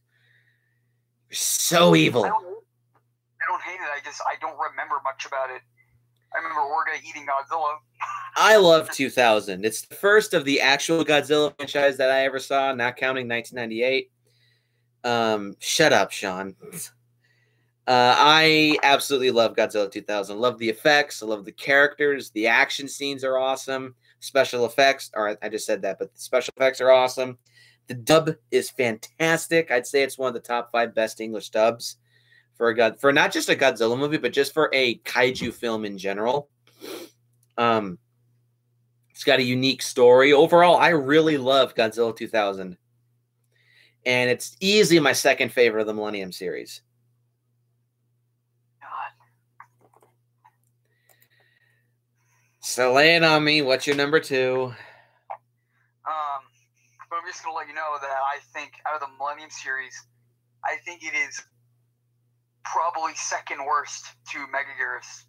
You're so evil. I don't hate it. I don't remember much about it. I remember Orga eating Godzilla. I love 2000. It's the first of the actual Godzilla franchise that I ever saw, not counting 1998. Shut up, Sean. I absolutely love Godzilla 2000. Love the effects. I love the characters. The action scenes are awesome. Special effects. All right, I just said that, but the special effects are awesome. The dub is fantastic. I'd say it's one of the top 5 best English dubs for not just a Godzilla movie, but just for a kaiju film in general. It's got a unique story. Overall, I really love Godzilla 2000. And it's easily my second favorite of the Millennium series. So lay it on me. What's your number 2? But I'm just going to let you know that I think out of the Millennium series, I think it is probably second worst to Megaguirus.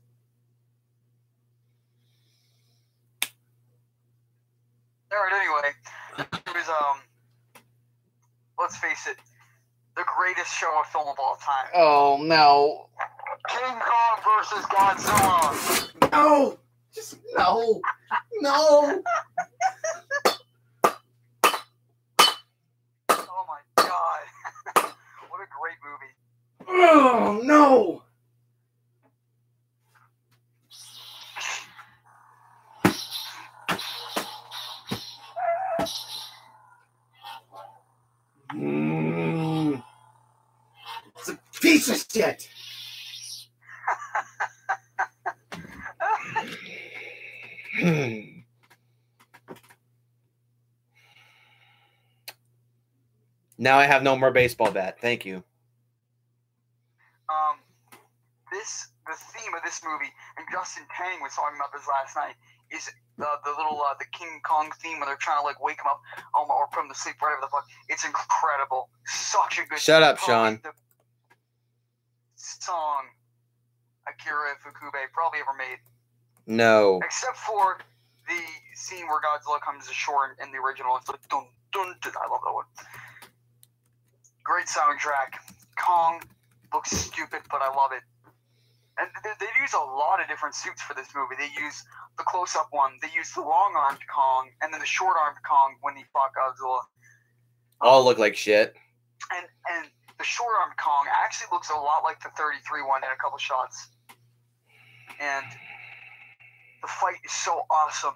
Alright, anyway. It was, let's face it, the greatest show of film of all time. Oh, no. King Kong versus Godzilla. No! Just no! No! Oh my god. What a great movie. Oh, no! It's a piece of shit! Now I have no more baseball bat. Thank you. The theme of this movie, and Justin Tang was talking about this last night, is the King Kong theme when they're trying to like wake him up or put him to sleep, whatever the fuck. It's incredible. Such a good. Shut up, Sean. song Akira Ifukube probably ever made. No. Except for the scene where Godzilla comes ashore in the original. It's like, dun, dun, dun. I love that one. Great soundtrack. Kong looks stupid, but I love it. And they use a lot of different suits for this movie. They use the close-up one. They use the long-armed Kong, and then the short-armed Kong when he fought Godzilla. All look like shit. And the short-armed Kong actually looks a lot like the 33 one in a couple shots. And the fight is so awesome.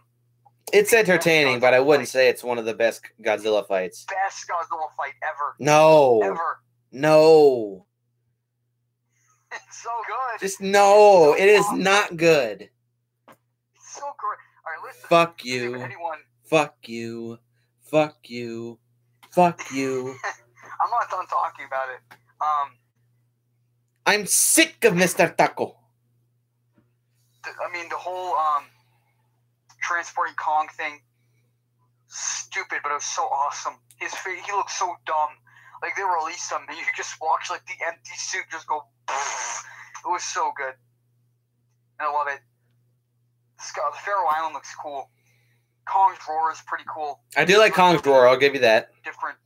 It's entertaining, but I wouldn't say it's one of the best Godzilla fights. Best Godzilla fight ever. No. Ever. No. It's so good. Just no. It is not good. It's so great. All right, listen. Fuck you. Anyone. Fuck you. Fuck you. Fuck you. I'm not done talking about it. I'm sick of Mr. Taco. I mean, the whole transporting Kong thing, stupid, but it was so awesome. His face, he looked so dumb. Like, they released him, and you just watch, like, the empty suit just go, pfft. It was so good. And I love it. The Faroe Island looks cool. Kong's roar is pretty cool. I do like Kong's roar, I'll give you that. Different.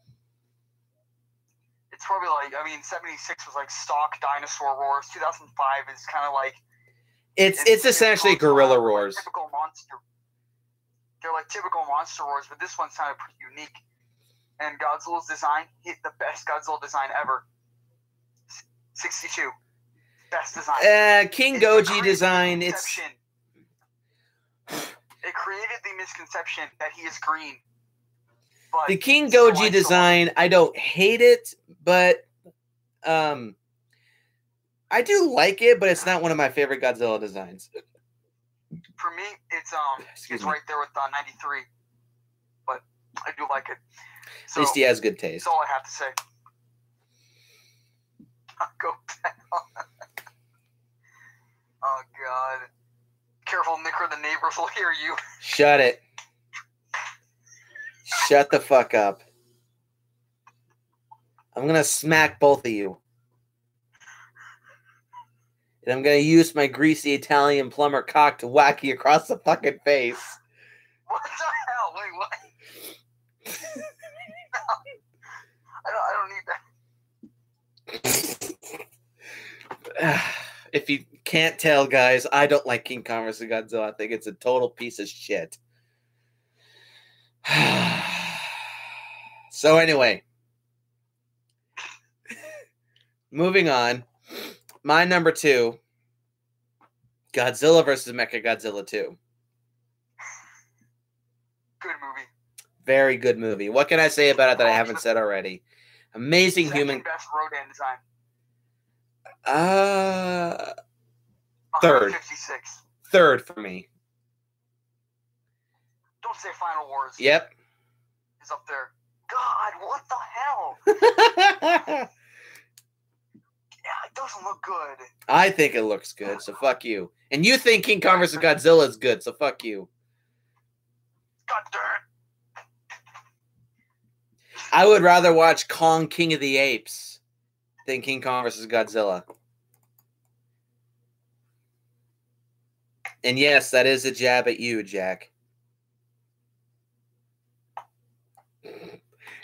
It's probably like, I mean, 76 was like stock dinosaur roars. 2005 is kind of like... It's essentially gorilla roars. Like typical monster. They're like typical monster roars, but this one sounded pretty unique. And Godzilla's design, the best Godzilla design ever. 62. Best design. King Goji design, it created the misconception that he is green. But the King Goji design, I don't hate it, but I do like it, but it's not one of my favorite Godzilla designs. For me, it's right there with 93. But I do like it. So, at least he has good taste. That's all I have to say. Go down. Oh, God. Careful, Nick, or the neighbors will hear you. Shut it. Shut the fuck up. I'm going to smack both of you. And I'm going to use my greasy Italian plumber cock to whack you across the fucking face. What the hell? Wait, what? I don't need that. If you can't tell, guys, I don't like King Kong vs. Godzilla. I think it's a total piece of shit. So anyway, moving on. My number 2, Godzilla vs. Mechagodzilla 2. Good movie. Very good movie. What can I say about it that I haven't said already? Amazing human. Best Rodan design. Third. 56. Third for me. Don't say Final Wars. Yep. Is up there. God, what the hell? Yeah, it doesn't look good. I think it looks good, so fuck you. And you think King Kong vs. Godzilla is good, so fuck you. God damn it. I would rather watch Kong King of the Apes than King Kong vs. Godzilla. And yes, that is a jab at you, Jack.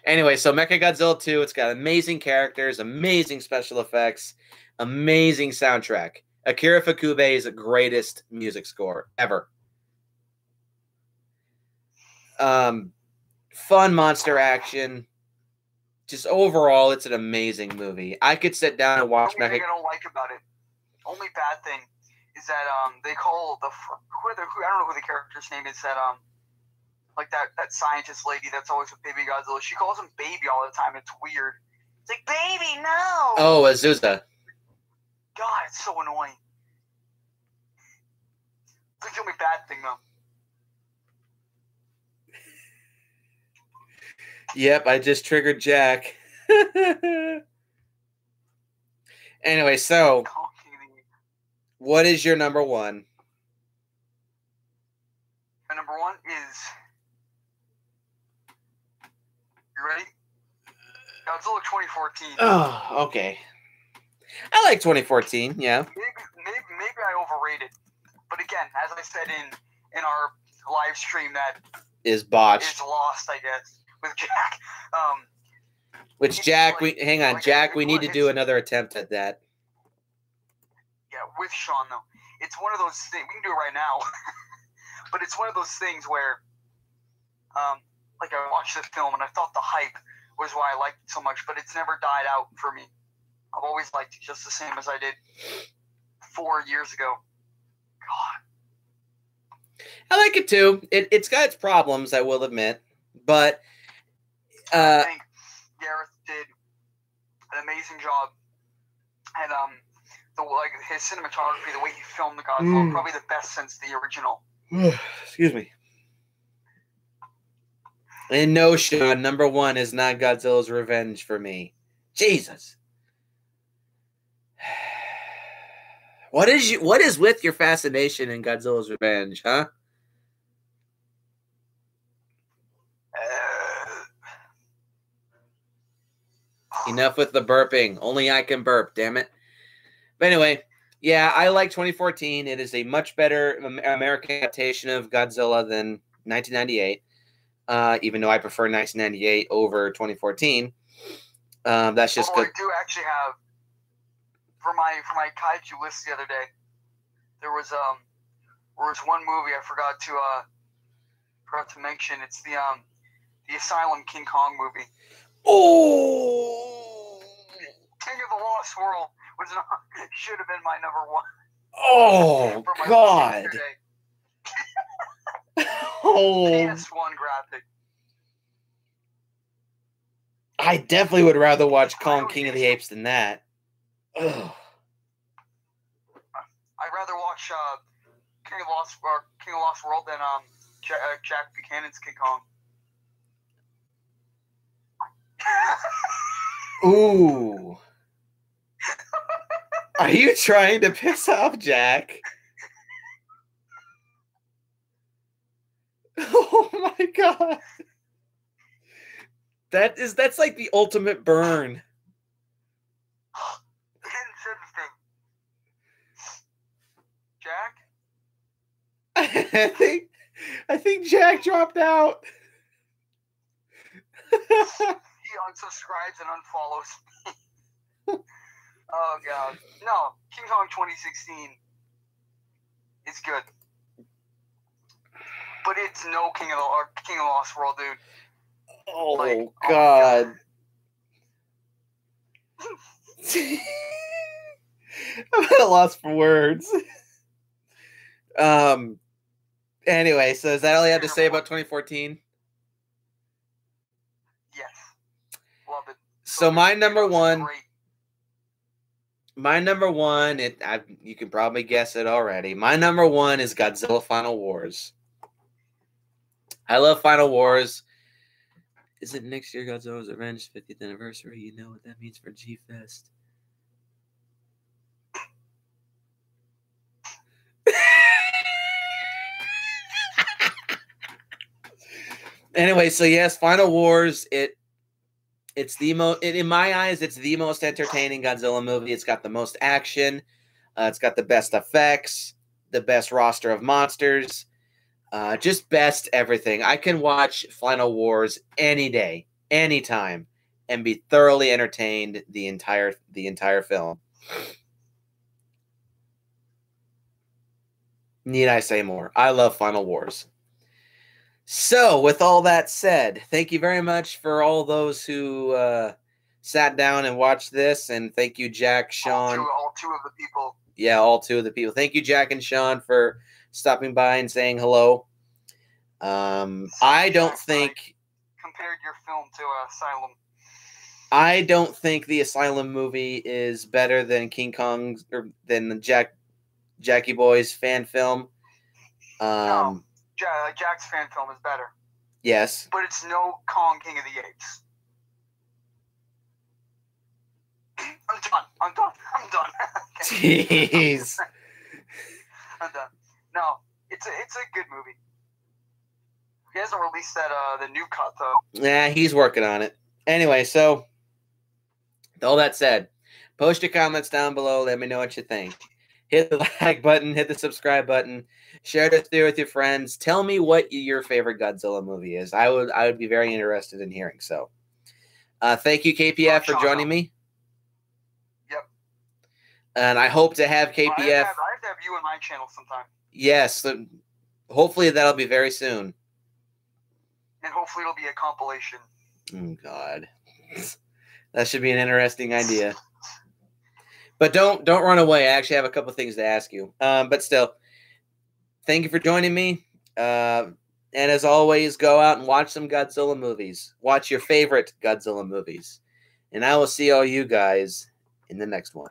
Anyway, so Mechagodzilla 2, it's got amazing characters, amazing special effects, amazing soundtrack. Akira Ifukube's greatest music score ever. Fun monster action. Just overall, it's an amazing movie. I could sit down and watch The only thing I don't like about it, only bad thing, is that they call I don't know who the character's name is, that like that scientist lady that's always with Baby Godzilla. She calls him baby all the time. It's weird. It's like, baby, no. Oh, Azusa. God, it's so annoying. It's the only bad thing, though. Yep, I just triggered Jack. Anyway, so what is your number 1? My number 1 is... You ready? Godzilla 2014. Oh, okay. I like 2014. Yeah. Maybe I overrated, but again, as I said in our live stream, that Is botched. is lost, I guess, with Jack. Which Jack, hang on, Jack. We need to do another attempt at that. Yeah, with Sean though, it's one of those things. We can do it right now, but it's one of those things where, like I watched this film and I thought the hype was why I liked it so much, but it's never died out for me. I've always liked it just the same as I did 4 years ago. God. I like it too. It's got its problems, I will admit, but I think Gareth did an amazing job, and his cinematography, the way he filmed the Godzilla, probably the best since the original. Excuse me. And no, Sean, number one is not Godzilla's Revenge for me. Jesus. What is with your fascination in Godzilla's Revenge, huh? Enough with the burping. Only I can burp, damn it. But anyway, yeah, I like 2014. It is a much better American adaptation of Godzilla than 1998. Even though I prefer 1998 over 2014. That's just good. I do actually have for my kaiju list the other day. There was one movie I forgot to mention. It's the Asylum King Kong movie. Oh, King of the Lost World should have been my number one. Oh God. Oh. PS1 graphic. I definitely would rather watch Kong King of the Apes than that. Ugh. I'd rather watch King of Lost World than Jack Buchanan's King Kong. Ooh. Are you trying to piss off Jack? Oh my God. That's like the ultimate burn. Jack? I think Jack dropped out. He unsubscribes and unfollows me. Oh God. No, King Kong 2016 is good. But it's no King of Lost World, dude. Oh God. I'm at a loss for words. Anyway, so is that all you have to say about 2014? Yes. Love it. So my number one, you can probably guess it already. My number one is Godzilla Final Wars. I love Final Wars. Isn't next year Godzilla's Revenge 50th anniversary? You know what that means for G-Fest. Anyway, so yes, Final Wars, it's the most, in my eyes, it's the most entertaining Godzilla movie. It's got the most action. It's got the best effects, the best roster of monsters, just best everything. I can watch Final Wars any day, anytime, and be thoroughly entertained the entire film. Need I say more? I love Final Wars. So, with all that said, thank you very much for all those who sat down and watched this, and thank you, Jack, Sean. All two of the people. Yeah, all two of the people. Thank you, Jack and Sean, for stopping by and saying hello. I don't think... compared your film to Asylum. I don't think the Asylum movie is better than King Kong, or than the Jackie Boys fan film. No. Jack's fan film is better. Yes. But it's no Kong King of the Apes. I'm done. Jeez. I'm done. No, it's a good movie. He hasn't released the new cut though. Yeah, he's working on it. Anyway, so with all that said, Post your comments down below. Let me know what you think. Hit the like button. Hit the subscribe button. Share this video with your friends. Tell me what your favorite Godzilla movie is. I would be very interested in hearing. So, thank you, KPF, for joining me. Yep. And I hope to have KPF. I have to have you on my channel sometime. Yes. Hopefully that'll be very soon. And hopefully it'll be a compilation. Oh, God. That should be an interesting idea. But don't run away. I actually have a couple things to ask you. But still, thank you for joining me. And as always, go out and watch some Godzilla movies. Watch your favorite Godzilla movies. And I will see all you guys in the next one.